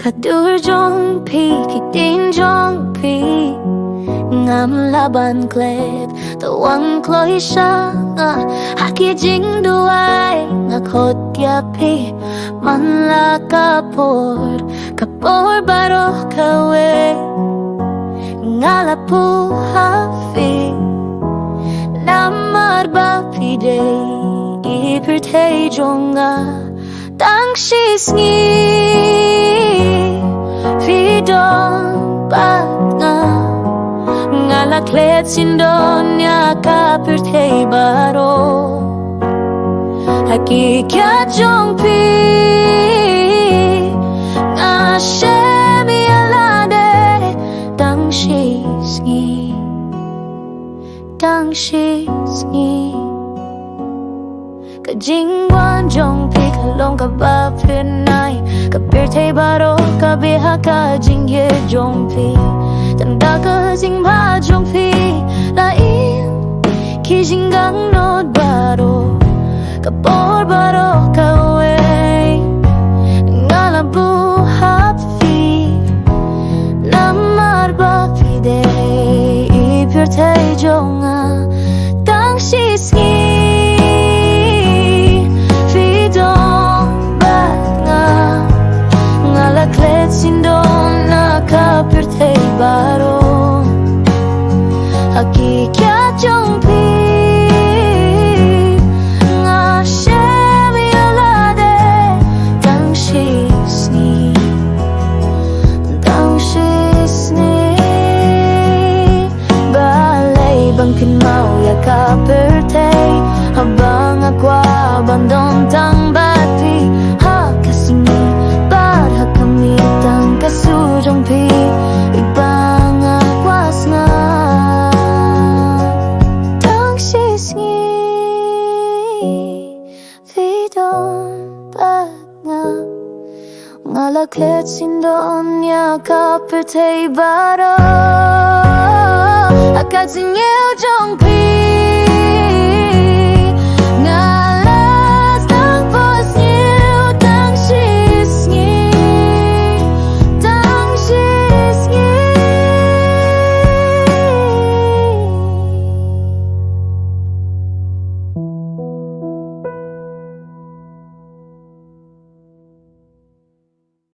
Kadur jong pi, kitin jong pi ngam laban klep tawang kloi shanga haki jingduwai ngakot yapi manla kapor baro kawei ngalapu hafi namar bapide ipirte jonga Tang Shi Sngi Vidon Batnga Ngalaklet sindonya kapirte baro Hakikat jong pi Nga shem lada Tang Shi Sngi Tang Shi Sngi Ka jingwan jong pi kalong kaba pyni Kapirte baro kabiha ka jingieit jong pi Tanda ka Sngewbha jong pi laim Ki jinggang nod baro Kapor baro kawei Ngalabu hapi Namar bapide Ipirte jonga Tang Shi Sngi Ngalaklet sindon na kapirte baro Hakikat jong pi Nga shem lada Tang Shi Sngi Tang Shi Sngi Balay bangkin mau ya kapirte Habang akwa bandong tang bati Hakasingi bar hakamitang kasujong pi Ibang akwas nga Tang Shi Sngi Vidon bat nga Ngalaklet sindon ya kapirte baro Hakasingew jong pi